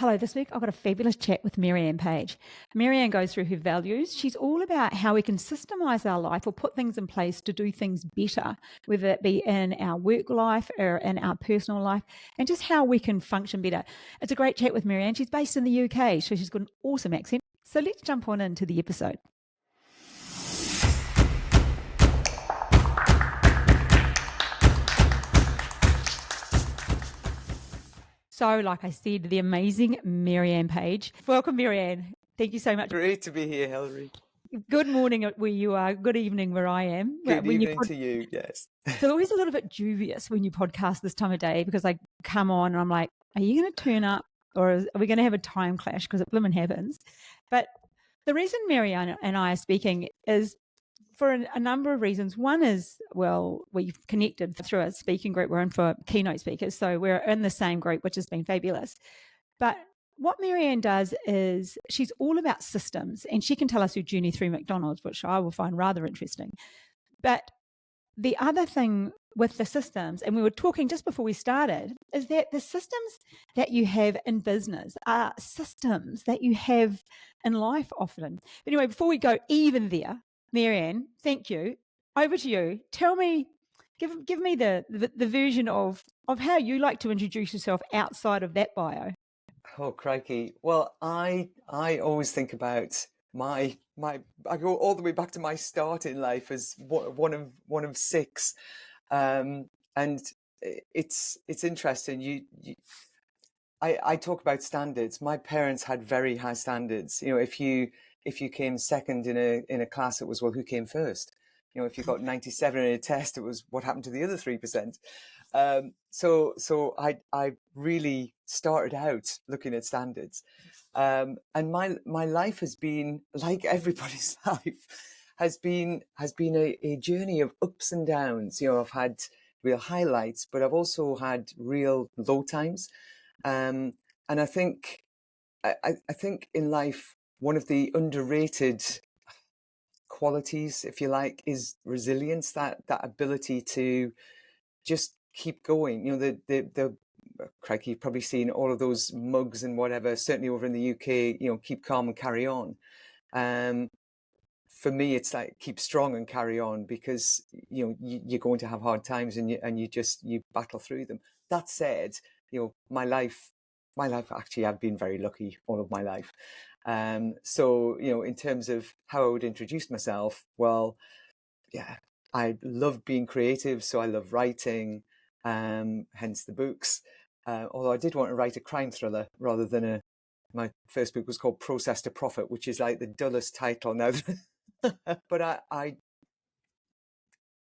Hello, this week I've got a fabulous chat with Marianne Page. Marianne goes through her values. She's all about how we can systemize our life or put things in place to do things better, whether it be in our work life or in our personal life, and just how we can function better. It's a great chat with Marianne. She's based in the UK, so she's got an awesome accent. So let's jump on into the episode. So, like I said, the amazing Marianne Page. Welcome, Marianne. Thank you so much. Great to be here, Hilary. Good morning where you are. Good evening where I am. Good evening to you, yes. It's always a little bit dubious when you podcast this time of day because I come on and I'm like, are you going to turn up or are we going to have a time clash? Because it blimmin' happens. But the reason Marianne and I are speaking is for a number of reasons. One is, well, we've connected through a speaking group. We're in for keynote speakers. So we're in the same group, which has been fabulous. But what Marianne does is she's all about systems, and she can tell us her journey through McDonald's, which I will find rather interesting. But the other thing with the systems, and we were talking just before we started, is that the systems that you have in business are systems that you have in life often. But anyway, before we go even there, Marianne, thank you. Over to you. Tell me, give me the version of how you like to introduce yourself outside of that bio. Oh, crikey. Well, I always think about my I go all the way back to my start in life as one of six, and it's interesting. I talk about standards. My parents had very high standards. If you came second in a class, it was, well, who came first? If you got 97 in a test, it was what happened to the other 3%. So I really started out looking at standards, and my life has been, like everybody's life, has been a journey of ups and downs. I've had real highlights, but I've also had real low times, and I think in life, one of the underrated qualities, if you like, is resilience. That ability to just keep going. The crikey, you've probably seen all of those mugs and whatever, certainly over in the UK, keep calm and carry on. For me, it's like keep strong and carry on, because you're going to have hard times, and you battle through them. That said, my life actually, I've been very lucky all of my life. So in terms of how I would introduce myself, well, yeah, I love being creative, so I love writing, hence the books. Although I did want to write a crime thriller rather than my first book was called Process to Profit, which is like the dullest title now. But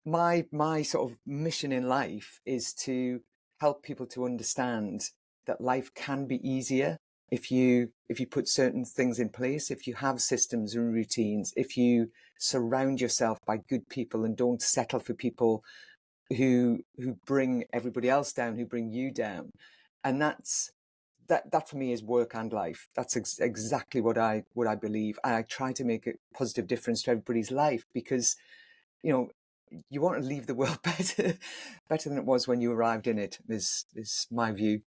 my sort of mission in life is to help people to understand that life can be easier if you put certain things in place, if you have systems and routines, if you surround yourself by good people and don't settle for people who bring everybody else down, who bring you down. And that for me is work and life. That's exactly what I believe. And I try to make a positive difference to everybody's life, because you want to leave the world better than it was when you arrived in it, is my view.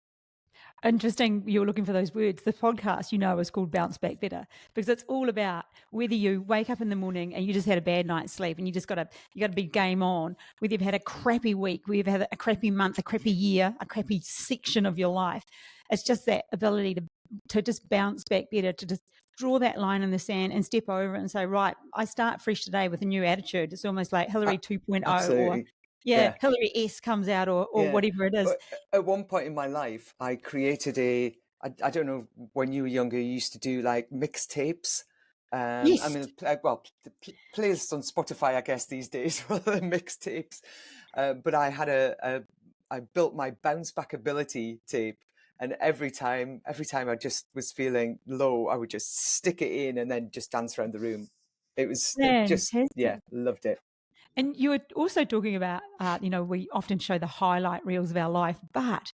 Interesting, you're looking for those words. The podcast, is called Bounce Back Better, because it's all about whether you wake up in the morning and you just had a bad night's sleep and you got to be game on, whether you've had a crappy week, whether you've had a crappy month, a crappy year, a crappy section of your life. It's just that ability to just bounce back better, to just draw that line in the sand and step over it and say, right, I start fresh today with a new attitude. It's almost like Hilary 2.0 Absolutely. or Hilary S comes out or whatever it is. At one point in my life, I created I don't know, when you were younger, you used to do like mixtapes. Yes. I mean, playlists on Spotify, I guess, these days, rather than mixtapes. But I had I built my bounce back ability tape. And every time I just was feeling low, I would just stick it in and then just dance around the room. It was loved it. And you were also talking about, we often show the highlight reels of our life, but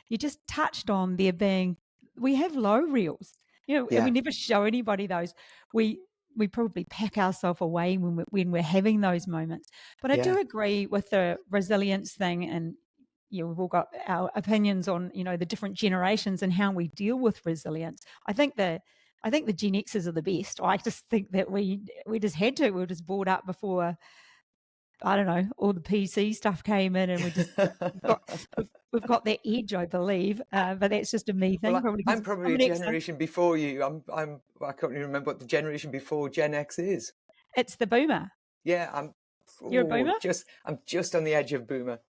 you just touched on there being, we have low reels, and we never show anybody those. We probably pack ourselves away when we're having those moments. But I do agree with the resilience thing, and we've all got our opinions on, the different generations and how we deal with resilience. I think the Gen Xers are the best. I just think that we just had to. We were just brought up before, I don't know, all the PC stuff came in, and we've got we've got that edge, I believe. But that's just a me thing. Well, Probably I'm 'cause probably I'm a an Xer. generation before you. I can't even remember what the generation before Gen X is. It's the boomer. Yeah, You're a boomer? I'm just on the edge of boomer.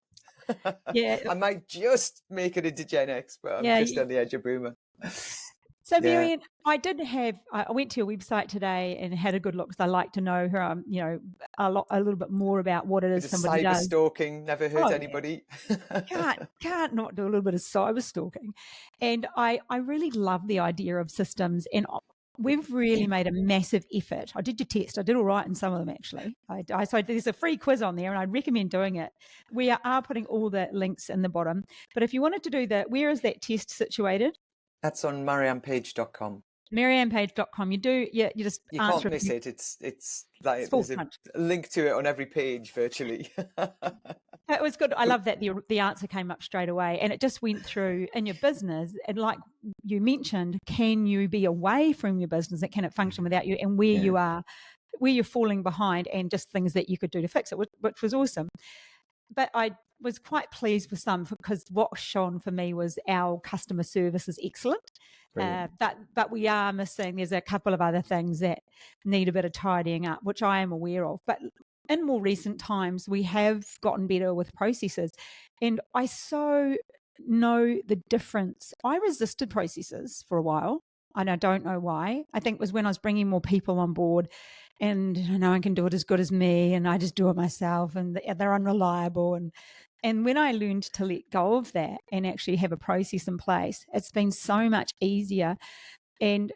Yeah, I might just make it into Gen X, but I'm yeah. just on the edge of boomer. So, Yeah, Marianne, I went to your website today and had a good look because I like to know a little bit more about what it bit is of somebody cyber does. stalking never hurt Oh yeah, anybody. can't not do a little bit of cyber stalking, and I really love the idea of systems, and we've really made a massive effort. I did your test. I did all right in some of them actually. So there's a free quiz on there, and I'd recommend doing it. We are putting all the links in the bottom, but if you wanted to do that, where is that test situated? That's on mariannepage.com. mariannepage.com. You just You can't answer miss it. it. It's like It's full there's a punch. link to it on every page virtually. It was good. I love that the answer came up straight away, and it just went through in your business. And like you mentioned, can you be away from your business? And can it function without you? And where Yeah, you are, where you're falling behind, and just things that you could do to fix it, which was awesome. But I was quite pleased with some because what shone for me was our customer service is excellent. brilliant. But we are missing. There's a couple of other things that need a bit of tidying up, which I am aware of. But in more recent times, we have gotten better with processes, and I so know the difference. I resisted processes for a while, and I don't know why. I think it was when I was bringing more people on board, and no one can do it as good as me, and I just do it myself, and they're unreliable, and when I learned to let go of that and actually have a process in place, it's been so much easier. And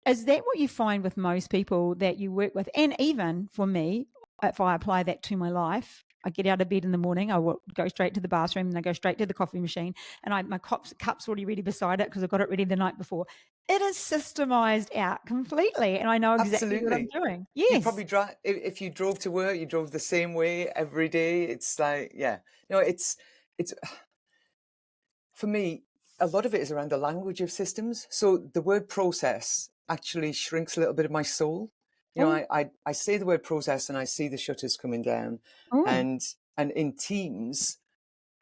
is that what you find with most people that you work with? And even for me, if I apply that to my life, I get out of bed in the morning, I will go straight to the bathroom, and I go straight to the coffee machine, and my cup's already ready beside it because I got it ready the night before. It is systemized out completely, and I know exactly what I'm Absolutely. doing. You Yes. probably drive if you drove to work, you drove the same way every day. It's like, yeah, it's for me, a lot of it is around the language of systems. So the word process actually shrinks a little bit of my soul. Oh, I say the word process and I see the shutters coming down, oh. and in teams,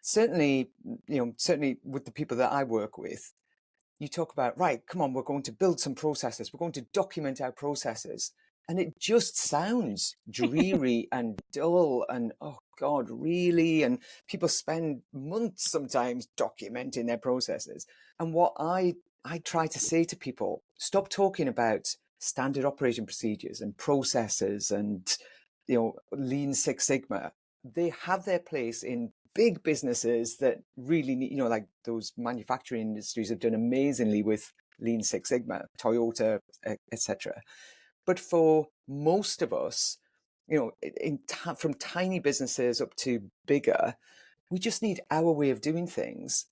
certainly, certainly with the people that I work with, you talk about, right, come on, we're going to build some processes. We're going to document our processes. And it just sounds dreary and dull and, oh God, really? And people spend months sometimes documenting their processes. And what I try to say to people, stop talking about standard operating procedures and processes and, Lean Six Sigma. They have their place in big businesses that really need, like those manufacturing industries have done amazingly with Lean Six Sigma, Toyota, etc. But for most of us, from tiny businesses up to bigger, we just need our way of doing things,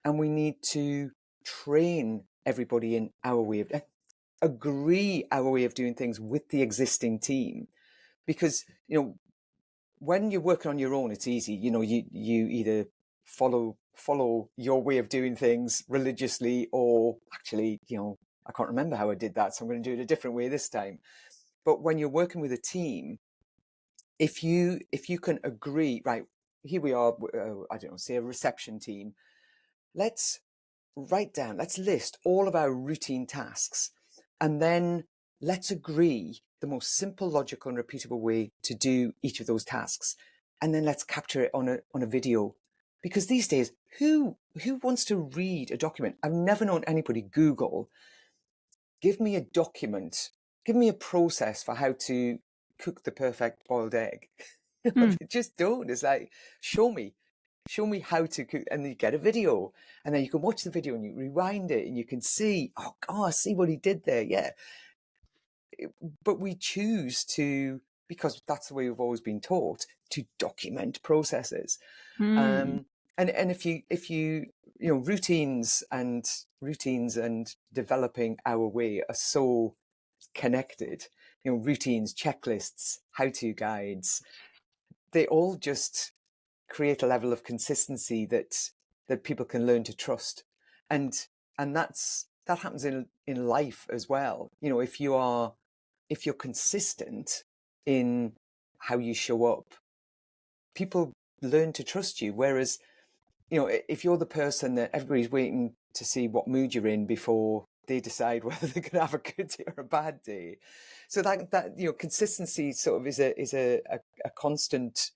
and we need to train everybody in our way of agree our way of doing things with the existing team, because when you're working on your own, it's easy. You either follow your way of doing things religiously, or actually, I can't remember how I did that, so I'm going to do it a different way this time. But when you're working with a team, if you can agree, right, here we are, I don't know, say a reception team, let's let's list all of our routine tasks, and then let's agree the most simple, logical, and repeatable way to do each of those tasks. And then let's capture it on a video. Because these days, who wants to read a document? I've never known anybody Google, give me a document, give me a process for how to cook the perfect boiled egg. Hmm. They just don't. It's like, show me how to cook, and then you get a video, and then you can watch the video and you rewind it and you can see, oh God, I see what he did there. Yeah. But we choose to, because that's the way we've always been taught, to document processes. Hmm. And if you routines and developing our way are so connected. Routines, checklists, how-to guides, they all just create a level of consistency that people can learn to trust. And that happens in life as well. You know, if you're consistent in how you show up, people learn to trust you. Whereas, you know, if you're the person that everybody's waiting to see what mood you're in before they decide whether they're going to have a good day or a bad day, so that you know, consistency sort of is a constant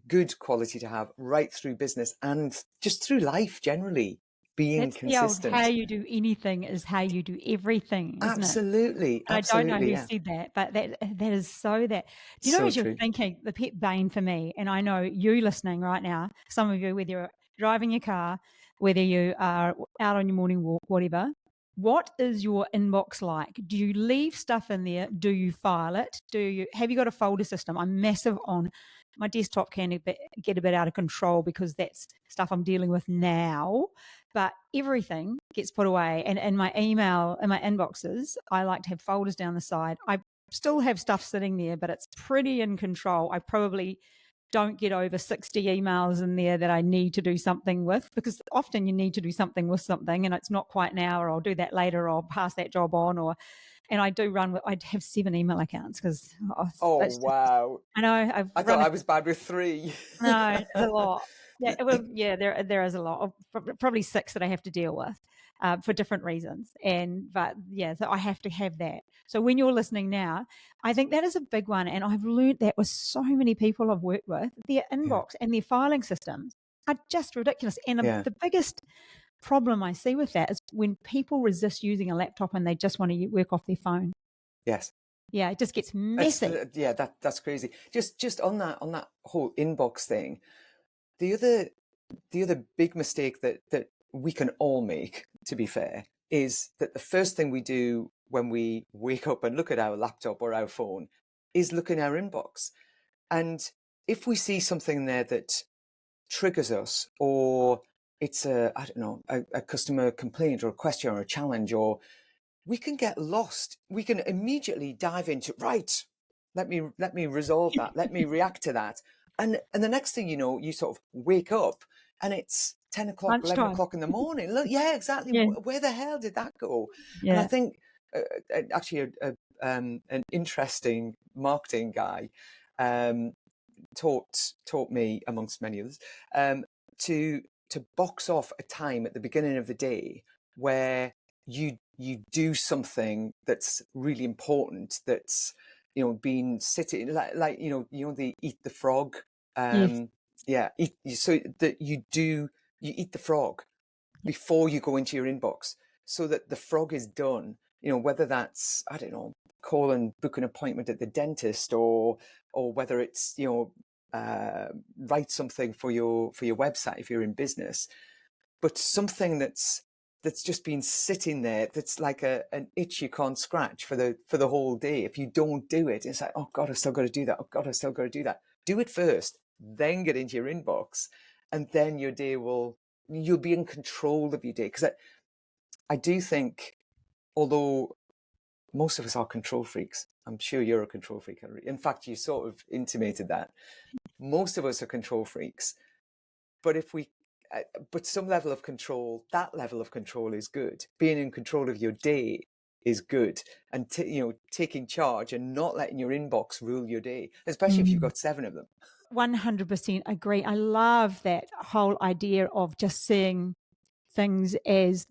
good quality to have right through business and just through life generally. Being That's the old how consistent. you do anything is how you do everything, isn't it? Absolutely, And I don't know absolutely, who yeah. said that, but that is so that. Do you know, So as you're true. thinking, the pet bane for me, and I know you listening right now, some of you, whether you're driving your car, whether you are out on your morning walk, whatever, what is your inbox like? Do you leave stuff in there? Do you file it? Have you got a folder system? I'm massive on my desktop can get a bit out of control because that's stuff I'm dealing with now, but everything gets put away. And in my email, in my inboxes, I like to have folders down the side. I still have stuff sitting there, but it's pretty in control. I probably don't get over 60 emails in there that I need to do something with, because often you need to do something with something and it's not quite now, or I'll do that later, or I'll pass that job on, and I do run with, I have 7 email accounts because Oh, it's just, wow. I know I've I thought run I was bad with 3. no, it's a lot. Yeah, well, yeah, there is a lot. Probably 6 that I have to deal with for different reasons. But yeah, so I have to have that. So when you're listening now, I think that is a big one, and I've learned that with so many people I've worked with. Their Yeah, inbox and their filing systems are just ridiculous. And yeah, the biggest problem I see with that is when people resist using a laptop and they just want to work off their phone. yes. Yeah, it just gets It's messy. yeah, that's crazy. Just on that whole inbox thing, the other big mistake that we can all make, to be fair, is that the first thing we do when we wake up and look at our laptop or our phone is look in our inbox. And if we see something there that triggers us, or it's I don't know, a customer complaint or a question or a challenge, or we can get lost. We can immediately dive into, right, let me resolve that. Let me react to that. And the next thing you know, you sort of wake up and it's 10 o'clock, 11 Lunchtime. o'clock in the morning. Look, yeah, exactly. Yeah, Where the hell did that go? And I yeah. think actually an interesting marketing guy um, taught me, amongst many others, to box off a time at the beginning of the day where you do something that's really important, that's, you know, been sitting like you know the eat the frog, Yes. yeah, so that you eat the frog before you go into your inbox, so that the frog is done. You know, whether that's, I don't know, call and book an appointment at the dentist, or whether it's, you know, write something for your website if you're in business, but something that's just been sitting there, that's like an itch you can't scratch for the whole day. If you don't do it, it's like, oh God, I've still got to do that. Oh God, I've still got to do that. Do it first, then get into your inbox, and then your day you'll be in control of your day. Because I do think, although most of us are control freaks, I'm sure you're a control freak, Hilary. In fact, you sort of intimated that. Most of us are control freaks. But but some level of control, that level of control is good. Being in control of your day is good, and you know, taking charge and not letting your inbox rule your day, especially if you've Mm. got 7 of them. 100% agree. I love that whole idea of just seeing things as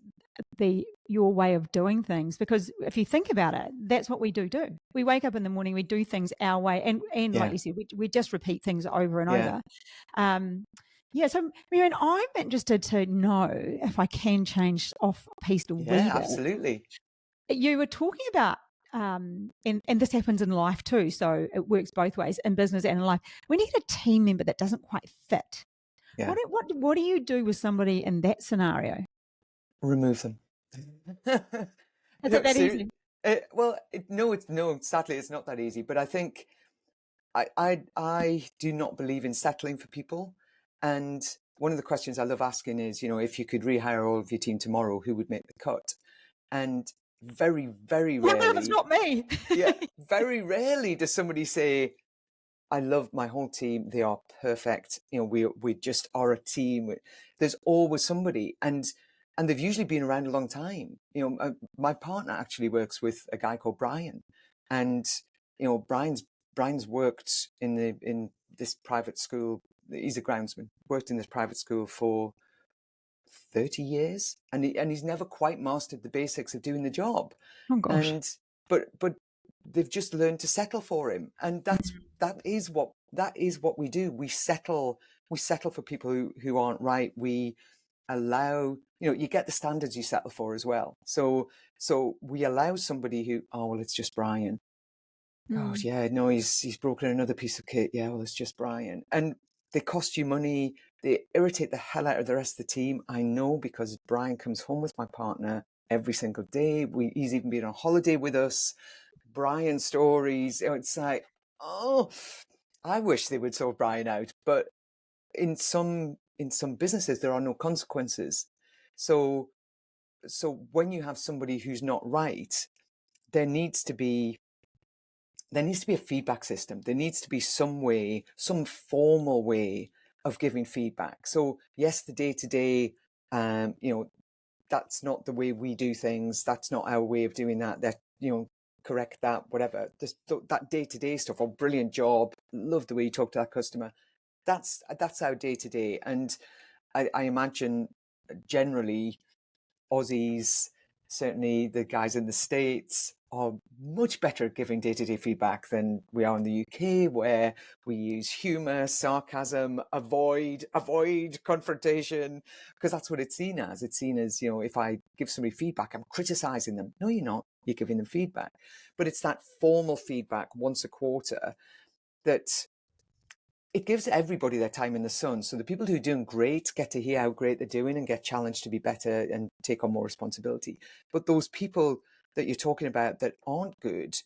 your way of doing things, because if you think about it, that's what we do. We wake up in the morning, we do things our way, and like Yeah, you said, we just repeat things over and yeah, over. Yeah, so Marianne, I'm interested to know if I can change off a piece a wee yeah, bit. absolutely. You were talking about, and this happens in life too, so it works both ways, in business and in life. When you get a team member that doesn't quite fit, Yeah, what do you do with somebody in that scenario? remove them. Is No, it that so, easy? no, sadly it's not that easy. But I think I do not believe in settling for people. And one of the questions I love asking is, you know, if you could rehire all of your team tomorrow, who would make the cut? And very, very What if it's rarely, not me? yeah, very rarely does somebody say, I love my whole team. They are perfect. You know, we just are a team. There's always somebody, and they've usually been around a long time. You know, my partner actually works with a guy called Brian, and you know, Brian's worked in this private school. He's a groundsman. Worked in this private school for 30 years, and he's never quite mastered the basics of doing the job. Oh gosh. And but they've just learned to settle for him, and that is what we do. We settle for people who aren't right. We allow, you know, you get the standards you settle for as well. So we allow somebody who, oh well, it's just Brian. God, Mm. yeah, no, he's broken another piece of kit. Yeah, well, it's just Brian. And they cost you money. They irritate the hell out of the rest of the team. I know, because Brian comes home with my partner every single day. He's even been on holiday with us. Brian stories. You know, it's like, oh, I wish they would sort Brian out. But in some businesses, there are no consequences. So when you have somebody who's not right, there needs to be a feedback system. There needs to be some way, some formal way of giving feedback. So yes, the day-to-day, you know, that's not the way we do things. That's not our way of doing that. That, you know, correct that, whatever. That day-to-day stuff. Oh, brilliant job. Love the way you talk to that customer. That's our day-to-day. And I imagine generally Aussies, certainly the guys in the States, are much better at giving day-to-day feedback than we are in the UK, where we use humor, sarcasm, avoid confrontation, because that's what it's seen as. It's seen as, you know, if I give somebody feedback, I'm criticizing them. No, you're not. You're giving them feedback. But it's that formal feedback once a quarter that it gives everybody their time in the sun. So the people who are doing great get to hear how great they're doing and get challenged to be better and take on more responsibility. But those people that you're talking about that aren't good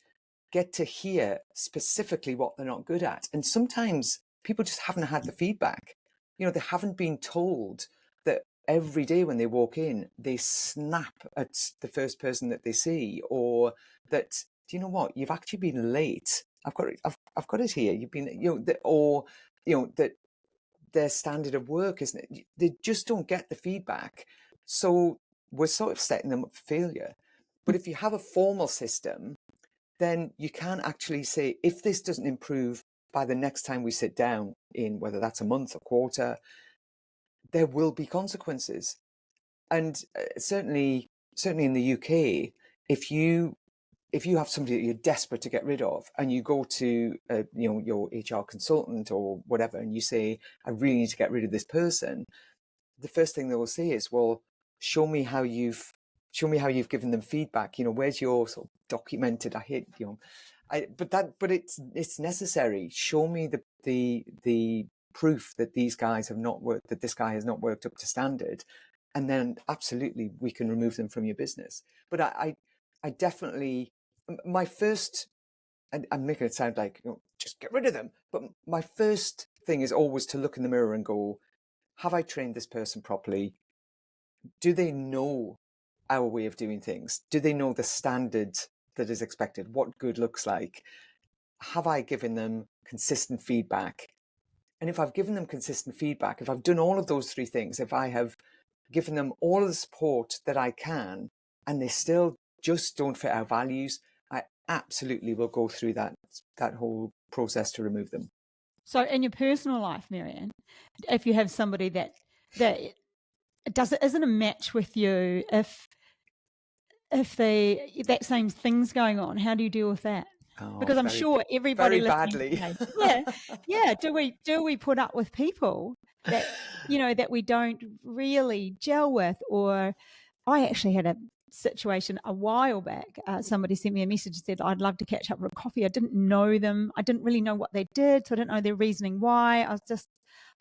get to hear specifically what they're not good at. And sometimes people just haven't had the feedback. You know, they haven't been told that every day when they walk in, they snap at the first person that they see, or that, do you know what, you've actually been late. I've got it here. You've been, you know, or, you know, that their standard of work isn't it? They just don't get the feedback. So we're sort of setting them up for failure. But if you have a formal system, then you can actually say, if this doesn't improve by the next time we sit down, in whether that's a month, a quarter, there will be consequences. And certainly in the UK, if you have somebody that you're desperate to get rid of, and you go to you know, your HR consultant or whatever, and you say, I really need to get rid of this person, the first thing they will say is, well, show me how you've given them feedback. You know, where's your sort of documented, I hate, you know, but it's necessary. Show me the proof that these guys have not worked, that this guy has not worked up to standard, and then absolutely we can remove them from your business. But I definitely, my first, and I'm making it sound like, you know, just get rid of them, but my first thing is always to look in the mirror and go, have I trained this person properly? Do they know our way of doing things? Do they know the standard that is expected? What good looks like? Have I given them consistent feedback? And if I've given them consistent feedback, if I've done all of those three things, if I have given them all of the support that I can, and they still just don't fit our values, I absolutely will go through that whole process to remove them. So in your personal life, Marianne, if you have somebody that isn't a match with you, if that same thing's going on, how do you deal with that? Oh, Because I'm sure everybody very listening badly. today, yeah. Do we put up with people that, you know, that we don't really gel with? Or I actually had a situation a while back. Somebody sent me a message and said, I'd love to catch up for a coffee. I didn't know them. I didn't really know what they did, so I didn't know their reasoning why.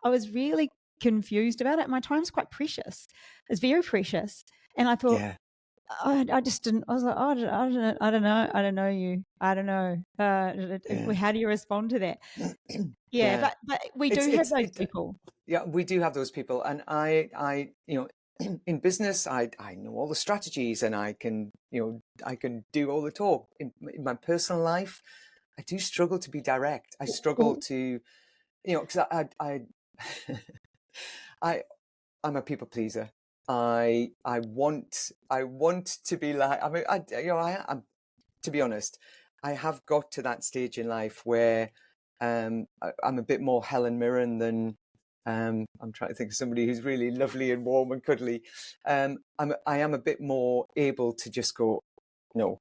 I was really confused about it. My time's quite precious. It's very precious. And I thought, Yeah. I just didn't. I was like, oh, I don't know. I don't know you. I don't know. Yeah. How do you respond to that? Yeah, Yeah. but we do have those people. Yeah, we do have those people, and I, you know, in business, I know all the strategies, and I can, you know, I can do all the talk. In my personal life, do struggle to be direct. I struggle Well, to, because I I'm a people pleaser. I want to be like, I mean, I'm, to be honest, I have got to that stage in life where I'm a bit more Helen Mirren than I'm trying to think of somebody who's really lovely and warm and cuddly. I am a bit more able to just go, no,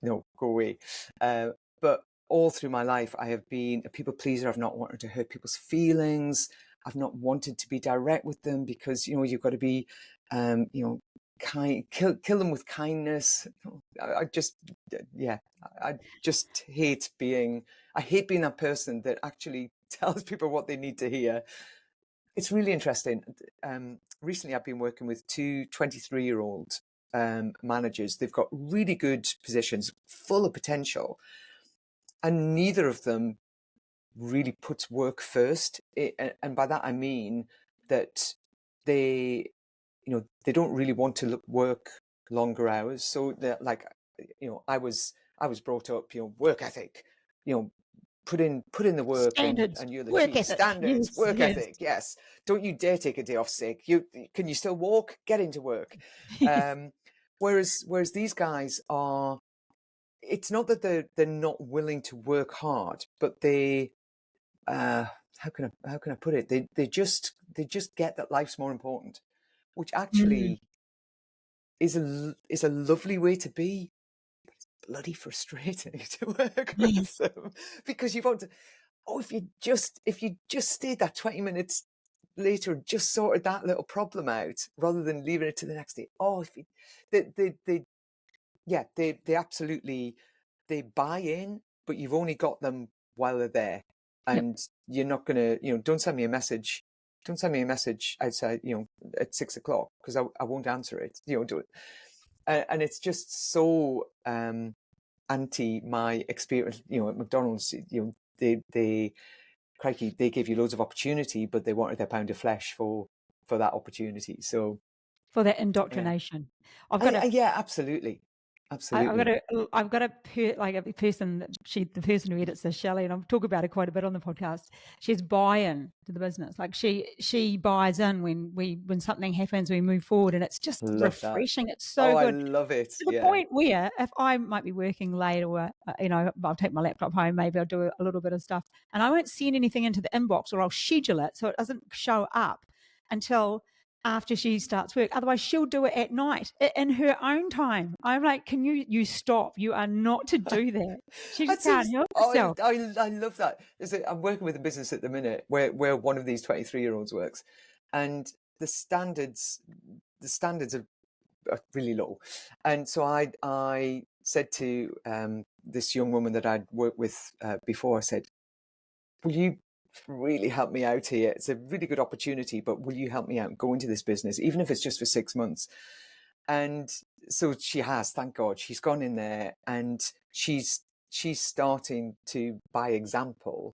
no, go away. But all through my life, I have been a people pleaser. I've not wanted to hurt people's feelings. I've not wanted to be direct with them because, you've got to be, kind, kill them with kindness. I just, yeah, I just I hate being that person that actually tells people what they need to hear. It's really interesting. Recently, I've been working with two 23-year-old managers. They've got really good positions, full of potential, and neither of them really puts work first. And by that I mean that they, they don't really want to work longer hours. So they're like, I was brought up, work ethic, you know, put in the work standards, and you'll work achieve ethic. standards, Yes, work yes, ethic. Yes. Don't you dare take a day off sick. Can you still walk? Get into work. yes. Um, whereas these guys are, it's not that they're not willing to work hard, but they, how can I put it? They just get that life's more important, which Mm, actually is a lovely way to be. Bloody frustrating to work with yes. them because you want to. Oh, if you just stayed that 20 minutes later and just sorted that little problem out rather than leaving it to the next day. Oh, if you, they yeah, they absolutely, they buy in, but you've only got them while they're there, Yep. and you're not gonna, don't send me a message. Don't send me a message outside, at 6 o'clock because I won't answer it. Do it, and it's just so anti my experience. At McDonald's, they crikey, they gave you loads of opportunity, but they wanted their pound of flesh for that opportunity. So For that yeah, indoctrination. I've got a yeah, absolutely, I've got absolutely. a person that the person who edits this, Shelley, and I've talked about it quite a bit on the podcast. She's buy-in to the business. Like she buys in when something happens, we move forward, and it's just Love that. refreshing. It's so Oh, I good love it. to the Yeah. point where if I might be working late or I'll take my laptop home, maybe I'll do a little bit of stuff, and I won't send anything into the inbox, or I'll schedule it so it doesn't show up until after she starts work. Otherwise, she'll do it at night in her own time. I'm like, can you stop? You are not to do that. She just That can't seems. help Oh, herself. I love that. I'm working with a business at the minute where one of these 23-year-olds works, and the standards are really low, and so I said to this young woman that I'd worked with before, I said, will you really help me out here? It's a really good opportunity, but will you help me out, go into this business, even if it's just for 6 months? And so she has, thank God. She's gone in there and she's starting to, by example,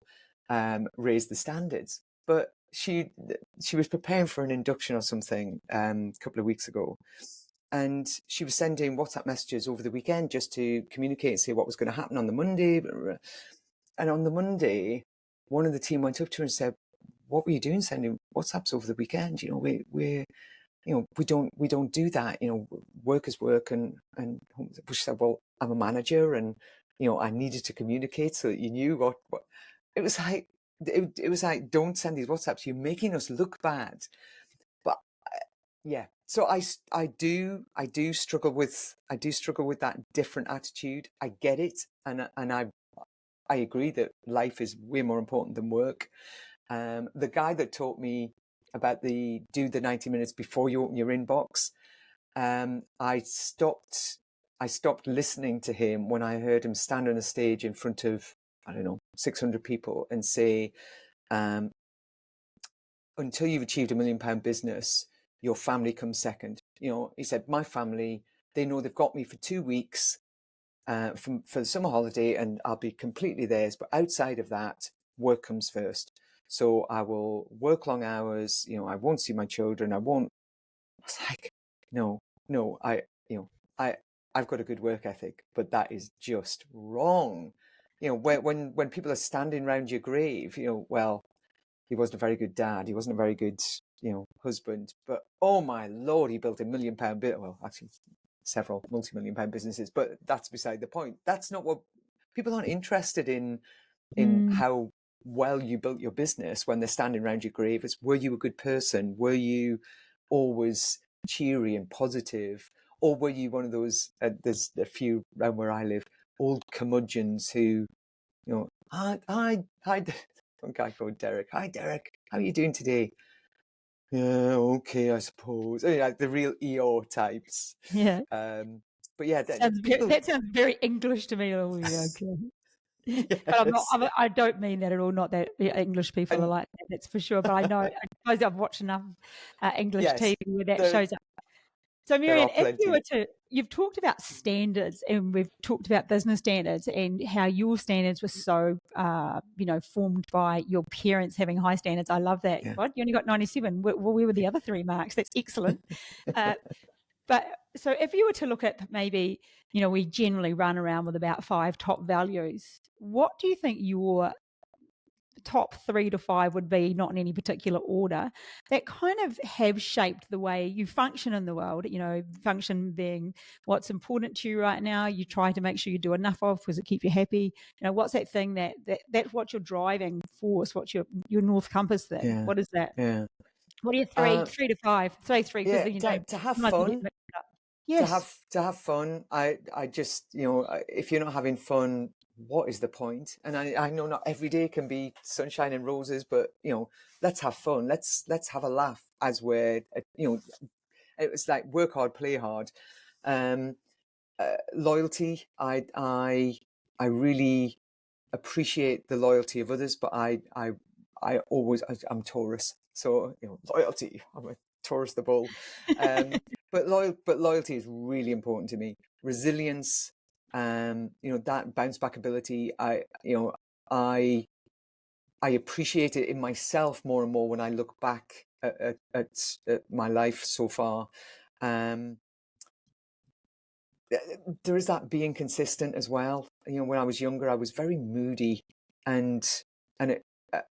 raise the standards. But she was preparing for an induction or something a couple of weeks ago, and she was sending WhatsApp messages over the weekend just to communicate and say what was going to happen on the Monday. And on the Monday, one of the team went up to her and said, "What were you doing sending WhatsApps over the weekend? We don't do that. Work is work." And she said, "Well, I'm a manager, and I needed to communicate so that you knew what." It was like it was like, don't send these WhatsApps. You're making us look bad. But yeah, so I do struggle with that different attitude. I get it, and I agree that life is way more important than work. The guy that taught me about do the 90 minutes before you open your inbox, I stopped listening to him when I heard him stand on a stage in front of, I don't know, 600 people and say, until you've achieved £1 million business, your family comes second. He said, my family, they know they've got me for 2 weeks for the summer holiday, and I'll be completely theirs. But outside of that, work comes first. So I will work long hours. I won't see my children. I won't. It's like, no, no. I, I've got a good work ethic, but that is just wrong. when people are standing around your grave, well, he wasn't a very good dad, he wasn't a very good, husband, but oh my Lord, he built a £1 million well, actually several multi-million pound businesses, but that's beside the point. That's not what people aren't interested in how well you built your business when they're standing around your grave. It's, were you a good person? Were you always cheery and positive? Or were you one of those, there's a few around where I live, old curmudgeons who, hi, one guy called Derek. Hi, Derek. How are you doing today? Yeah, okay, I suppose. Like the real EO types. Yeah. But yeah, That sounds very English to me. Oh, yeah, okay. But I don't mean that at all. Not that English people are like that, that's for sure. But I suppose I've watched enough English TV where that shows up. So, Marianne, if you were you've talked about standards, and we've talked about business standards and how your standards were so, formed by your parents having high standards. I love that. Yeah. God, you only got 97. Where were the other 3 marks? That's excellent. But so if you were to look at maybe, we generally run around with about 5 top values. What do you think your top 3 to 5 would be, not in any particular order, that kind of have shaped the way you function in the world? Function being what's important to you right now, you try to make sure you do enough of because it keeps you happy. What's that thing that's what your driving force, what's your North Compass thing? Yeah. What is that? Yeah. What are your 3 to 5? Say 3 because to have fun. Yes. To have fun. I just, if you're not having fun, what is the point? And I know not every day can be sunshine and roses, but let's have fun. Let's have a laugh as we're, it's like work hard, play hard. Loyalty. I really appreciate the loyalty of others, but I'm Taurus, so loyalty. I'm a Taurus the bull. But loyalty is really important to me. Resilience, that bounce back ability. I appreciate it in myself more and more when I look back at my life so far. There is that being consistent as well. When I was younger, I was very moody, and I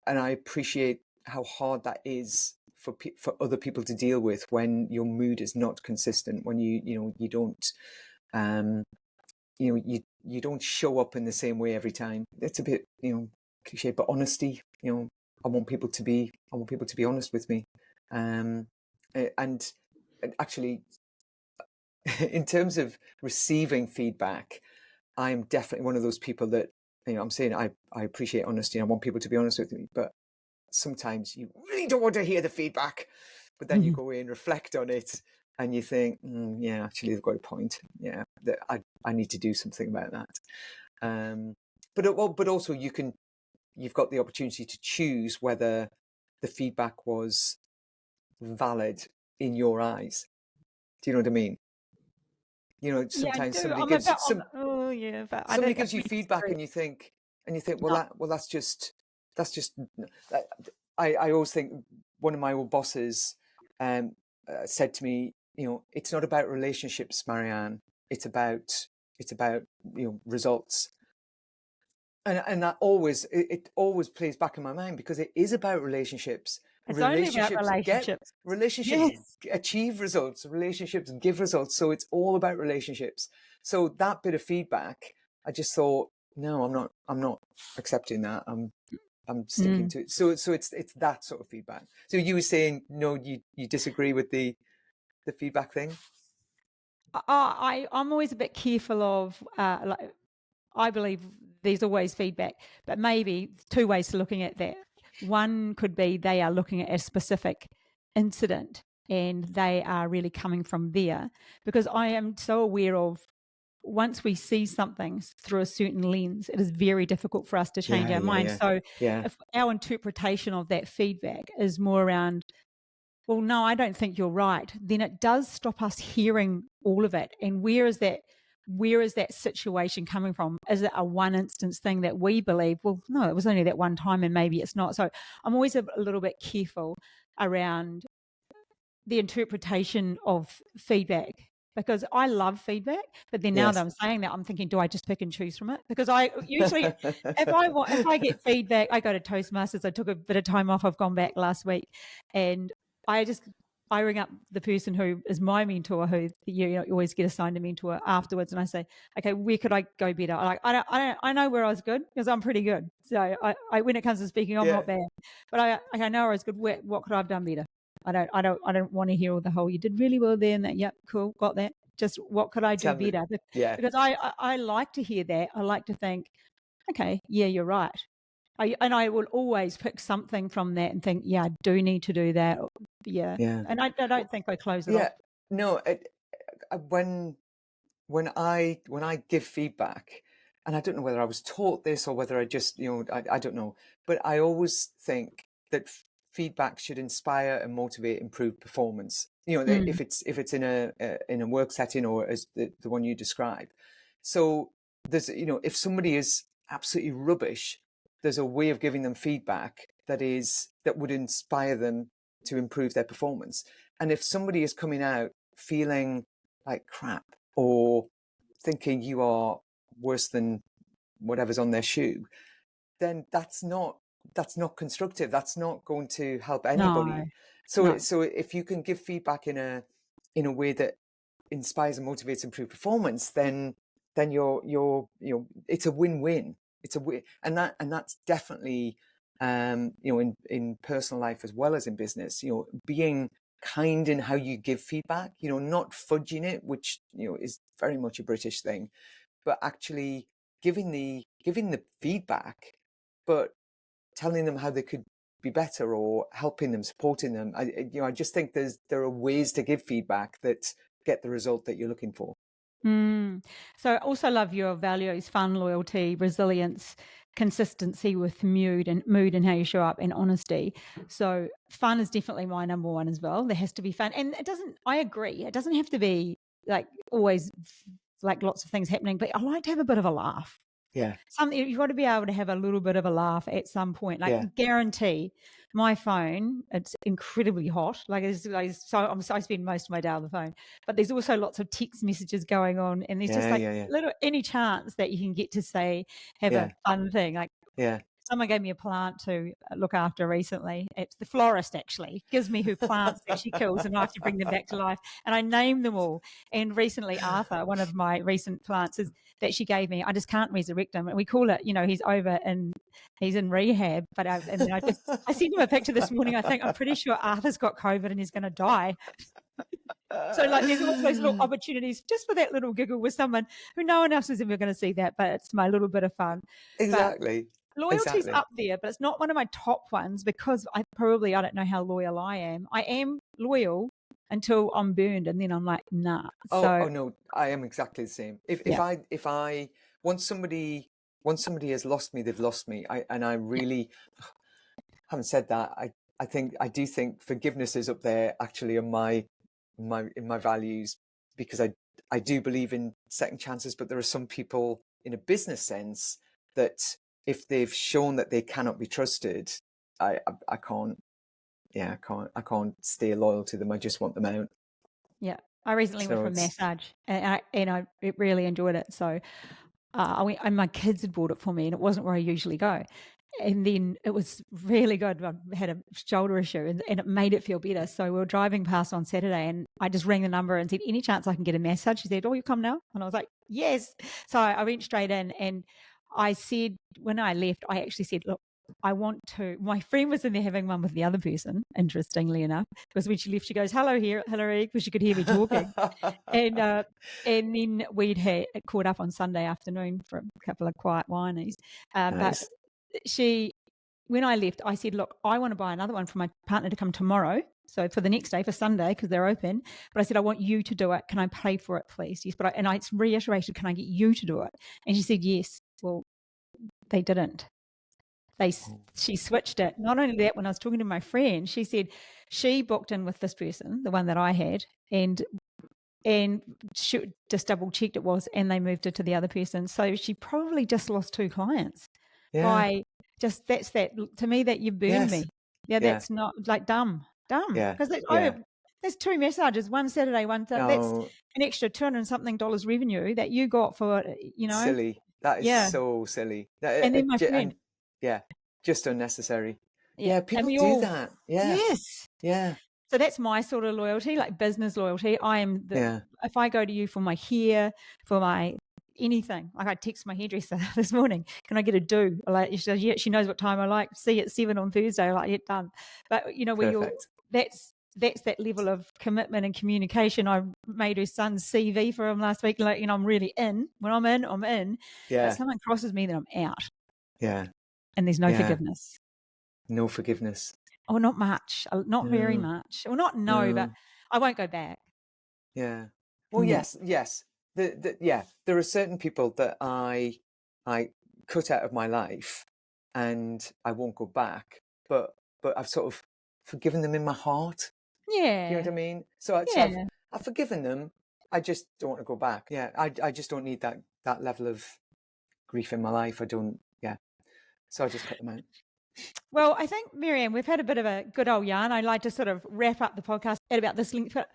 appreciate how hard that is for other people to deal with when your mood is not consistent, when you don't you don't show up in the same way every time. It's a bit cliche, but honesty. I want people to be honest with me, and actually, in terms of receiving feedback, I'm definitely one of those people that I'm saying I appreciate honesty. I want people to be honest with me, but sometimes you really don't want to hear the feedback, but then you go away and reflect on it, and you think, yeah, actually they've got a point. Yeah, that I need to do something about that. But also you've got the opportunity to choose whether the feedback was valid in your eyes. Do you know what I mean? Sometimes somebody gives you feedback, and you think, well, that's just. I always think one of my old bosses said to me, it's not about relationships, Marianne. It's about results. And that always plays back in my mind, because it is about relationships. Relationships achieve results. Relationships give results. So it's all about relationships. So that bit of feedback, I just thought, no, I'm not accepting that. I'm sticking to it. So it's that sort of feedback. So you were saying, no, you disagree with the feedback thing? I'm always a bit careful of, I believe there's always feedback, but maybe 2 ways to looking at that. One could be they are looking at a specific incident and they are really coming from there, because I am so aware of, once we see something through a certain lens, it is very difficult for us to change our mind. So if our interpretation of that feedback is more around, well, no, I don't think you're right, then it does stop us hearing all of it. And where is that situation coming from? Is it a one instance thing that we believe, well, no, it was only that one time and maybe it's not. So I'm always a little bit careful around the interpretation of feedback. because I love feedback. But then now that Yes. I'm saying that, I'm thinking, do I just pick and choose from it? Because I usually, if I get feedback, I go to Toastmasters. I took a bit of time off. I've gone back last week, and I ring up the person who is my mentor, who you always get assigned a mentor afterwards, and I say, okay, where could I go better? I know where I was good because I'm pretty good. So I when it comes to speaking, I'm Yeah. not bad, but I know I was good. What could I have done better? I don't want to hear all the whole, you did really well there and that. Yep, cool, got that. Just what could I do Tell me. better? Yeah. Because I like to hear that. I like to think, okay, yeah, you're right. And I will always pick something from that and think, yeah, I do need to do that. Yeah. Yeah. And I don't think I close it Yeah. off. No, when I give feedback, and I don't know whether I was taught this or whether I just, I don't know, but I always think that feedback should inspire and motivate improved performance. Mm, if it's in a work setting or as the one you described. So there's, if somebody is absolutely rubbish, there's a way of giving them feedback that would inspire them to improve their performance. And if somebody is coming out feeling like crap or thinking you are worse than whatever's on their shoe, then that's not constructive. That's not going to help anybody. no, So no. so if you can give feedback in a way that inspires and motivates improved performance, then you're it's a win-win. It's a win, and that's definitely in personal life as well as in business. Being kind in how you give feedback. Not fudging it, which is very much a British thing, but actually giving the feedback, but telling them how they could be better or helping them, supporting them. I just think there are ways to give feedback that get the result that you're looking for. Mm. So I also love your values: fun, loyalty, resilience, consistency with mood and how you show up, and honesty. So fun is definitely my number one as well. There has to be fun. And I agree, it doesn't have to be like always like lots of things happening, but I like to have a bit of a laugh. Yeah, You've got to be able to have a little bit of a laugh at some point. Like, yeah, guarantee my phone, it's incredibly hot. I spend most of my day on the phone, but there's also lots of text messages going on, and there's just yeah, like yeah, yeah, any chance that you can get to have a yeah, fun thing. Like, yeah. someone gave me a plant to look after recently. It's the florist, actually gives me her plants that she kills, and I have to bring them back to life. And I name them all. And recently, Arthur, one of my recent plants that she gave me, I just can't resurrect him. And we call it, he's in rehab. But I sent him a picture this morning. I'm pretty sure Arthur's got COVID and he's going to die. So there's always those little opportunities just for that little giggle with someone who no one else is ever going to see that, but it's my little bit of fun. Exactly. Loyalty's Exactly. up there, but it's not one of my top ones because I don't know how loyal I am. I am loyal until I'm burned, and then I'm like, nah. Oh So no, I am exactly the same. yeah, If I once somebody has lost me, they've lost me. I really, having said that, I do think forgiveness is up there actually in my values, because I do believe in second chances, but there are some people in a business sense that if they've shown that they cannot be trusted, I can't, I can't stay loyal to them. I just want them out. yeah. I recently went So for a it's massage, and I really enjoyed it. So I went, and my kids had bought it for me, and it wasn't where I usually go. And then it was really good. I had a shoulder issue, and it made it feel better. So we were driving past on Saturday, and I just rang the number and said, any chance I can get a massage? She said, oh, you come now? And I was like, yes. So I went straight in, and I said, when I left, I actually said, look, I want to. My friend was in there having one with the other person, interestingly enough, because when she left, she goes, hello, here, Hilary, because she could hear me talking. And then we'd had caught up on Sunday afternoon for a couple of quiet wineys. But nice. when I left, I said, look, I want to buy another one for my partner to come tomorrow. So for the next day, for Sunday, because they're open. But I said, I want you to do it. Can I pay for it, please? Yes. But I reiterated, can I get you to do it? And she said, yes. Well, they didn't. She switched it. Not only that, when I was talking to my friend, she said she booked in with this person, the one that I had, and she just double checked it was, and they moved it to the other person. So she probably just lost 2 clients Yeah. by just to me, that you burned Yes. me. Yeah, Yeah. that's not like dumb. Yeah. Because Yeah. There's 2 massages, one Saturday, one that's No, an extra $200 and something revenue that you got for, silly. That is yeah. so silly. And then my friend, And yeah, just unnecessary. yeah, Yeah, and people we do all, that. Yeah, yes. yeah, So that's my sort of loyalty, like business loyalty. yeah, If I go to you for my hair, for my anything, like I text my hairdresser this morning, can I get a do? Like, she says, yeah, she knows what time I like. See you at 7 on Thursday. Like, yeah, done. But perfect. that's that level of commitment and communication. I made her son's CV for him last week. Like, I'm really in. When I'm in, I'm in. But if Yeah, someone crosses me, then I'm out. yeah, And there's no yeah. forgiveness. No forgiveness. Or not much. Not very No, much. Or not no, but no. I won't go back. Yeah. Well, Yeah. yes. Yeah, there are certain people that I cut out of my life, and I won't go back. But I've sort of forgiven them in my heart. You know Yeah. what I mean? So Yeah. I've forgiven them. I just don't want to go back. Yeah, I just don't need that level of grief in my life. I don't. Yeah. So I just cut them out. Well, I think, Marianne, we've had a bit of a good old yarn. I'd like to sort of wrap up the podcast at about this length, but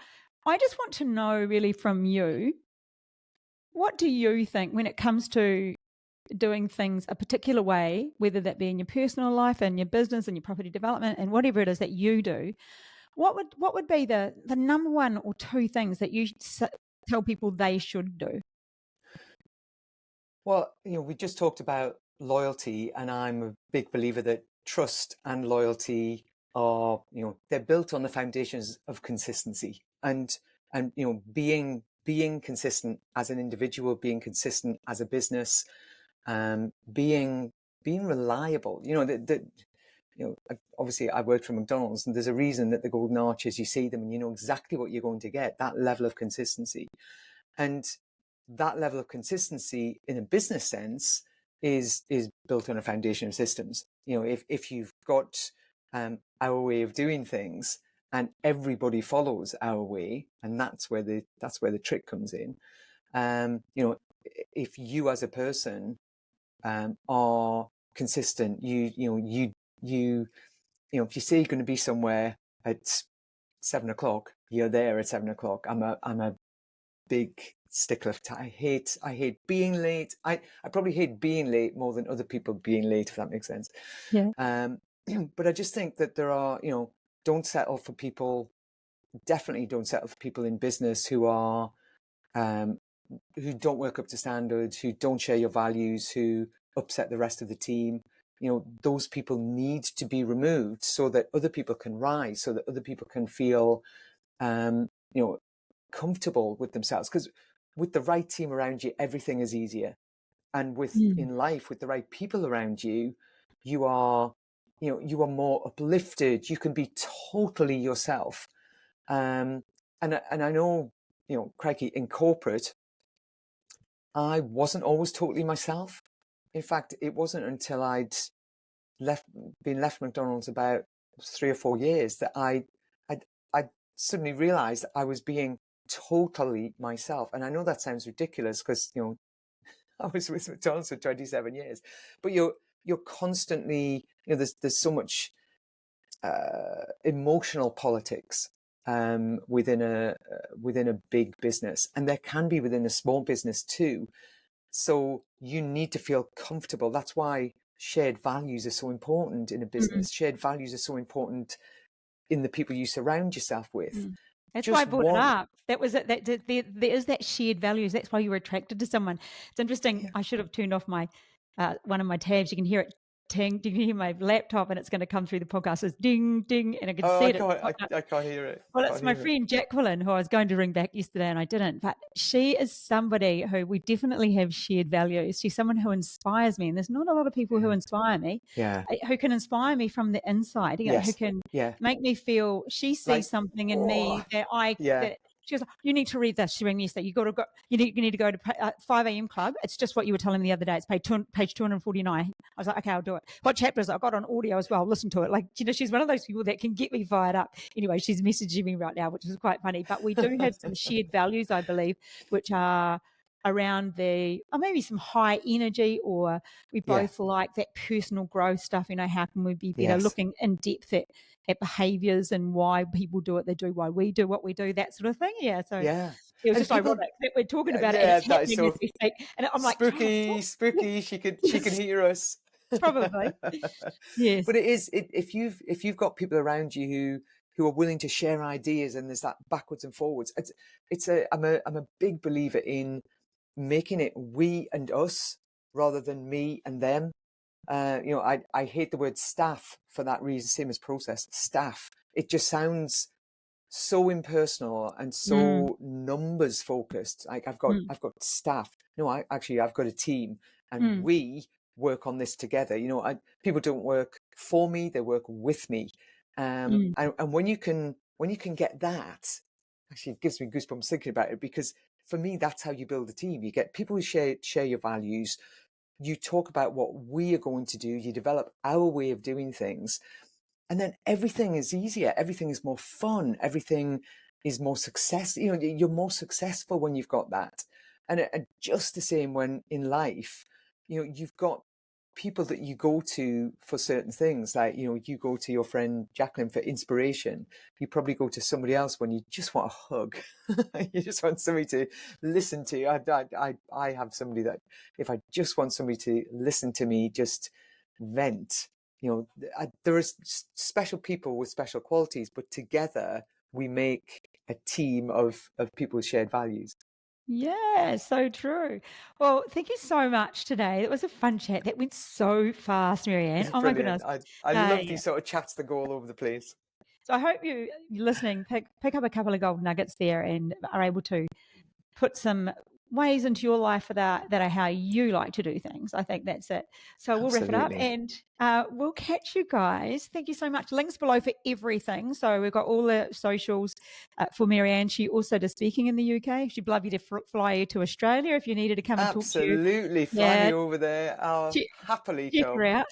I just want to know really from you, what do you think when it comes to doing things a particular way, whether that be in your personal life and your business and your property development and whatever it is that you do? What would be the number one or two things that you tell people they should do? Well, we just talked about loyalty, and I'm a big believer that trust and loyalty are, they're built on the foundations of consistency, and being consistent as an individual, being consistent as a business, being reliable. Obviously I worked for McDonald's, and there's a reason that the golden arches, you see them and you know exactly what you're going to get. That level of consistency. And that level of consistency in a business sense is built on a foundation of systems. If you've got our way of doing things and everybody follows our way, and that's where the trick comes in. If you as a person are consistent, if you say you're going to be somewhere at 7 o'clock, you're there at 7 o'clock. I'm a big stickler. I hate being late. I probably hate being late more than other people being late, if that makes sense. Yeah. But I just think that there are, don't settle for people. Definitely don't settle for people in business who are who don't work up to standards, who don't share your values, who upset the rest of the team. Those people need to be removed so that other people can rise, so that other people can feel comfortable with themselves. Because with the right team around you, everything is easier. And in life, with the right people around you, you are more uplifted. You can be totally yourself. And I know, crikey, in corporate, I wasn't always totally myself. In fact, it wasn't until I'd been left McDonald's about 3 or 4 years that I suddenly realized I was being totally myself. And I know that sounds ridiculous because, I was with McDonald's for 27 years, but you're constantly, there's so much emotional politics within a big business, and there can be within a small business too. So you need to feel comfortable. That's why shared values are so important in a business. Shared values are so important in the people you surround yourself with. That's why I Just brought it one. up. That was it. There is that shared values. That's why you were attracted to someone. It's interesting. Yeah. I should have turned off my one of my tabs. You can hear it ting. You can hear my laptop, and it's going to come through the podcast. It's ding ding, and I can see it. I can't hear it. Well, it's my friend Jacqueline, who I was going to ring back yesterday and I didn't. But she is somebody who we definitely have shared values. She's someone who inspires me. And there's not a lot of people who inspire me, who can inspire me from the inside, who can make me feel she sees something in me that that she goes, you need to read this. She rang me yesterday. You need to go to 5 a.m. club. It's just what you were telling me the other day. It's page 249. I was like, okay, I'll do it. What chapter is it? I got on audio as well. Listen to it. Like, she's one of those people that can get me fired up. Anyway, she's messaging me right now, which is quite funny. But we do have some shared values, I believe, which are around or maybe some high energy, or we both like that personal growth stuff. How can we be better? Looking in depth at at behaviors and why people do what they do, why we do what we do, that sort of thing. Yeah. So Yeah. it was And just people, ironic that we're talking about it and yeah, it's that is happening as so we speak. And I'm like, oh, spooky, spooky. She can yes, hear us. probably. Yes. But if you've got people around you who are willing to share ideas, and there's that backwards and forwards. I'm a big believer in making it we and us rather than me and them. I hate the word staff for that reason, same as process. Staff. It just sounds so impersonal and Mm, so numbers focused. Like mm, I've got staff. No, I've got a team, and mm, we work on this together. People don't work for me; they work with me. mm. And when you can get that, actually, it gives me goosebumps thinking about it, because for me, that's how you build a team. You get people who share your values. You talk about what we are going to do. You develop our way of doing things, and then everything is easier, everything is more fun, everything is more success. You're more successful when you've got that. And just the same when in life, you've got people that you go to for certain things. Like, you go to your friend Jacqueline for inspiration. You probably go to somebody else when you just want a hug. You just want somebody to listen to you. I have somebody that, if I just want somebody to listen to me just vent, there are special people with special qualities, but together we make a team of people with shared values. Yeah, so true. Well, thank you so much today. It was a fun chat. That went so fast, Marianne. It's Oh my brilliant. goodness. I love Yeah. these sort of chats that go all over the place. So I hope you're listening, pick up a couple of gold nuggets there and are able to put some ways into your life that are how you like to do things. I think that's it. So we'll wrap it up Absolutely. and we'll catch you guys. Thank you so much. Links below for everything. So we've got all the socials for Marianne. She also does speaking in the UK. She'd love you to fly you to Australia if you needed to come and talk to you. Absolutely. Fly Yeah, me over there. I'll check, happily check her come. out.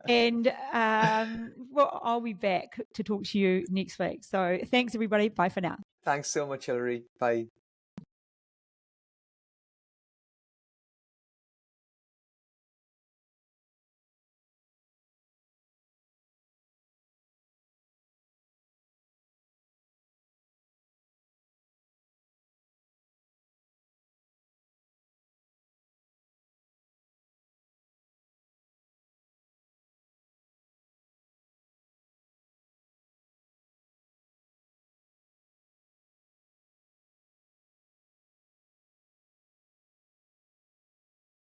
And well, I'll be back to talk to you next week. So thanks, everybody. Bye for now. Thanks so much, Hilary. Bye.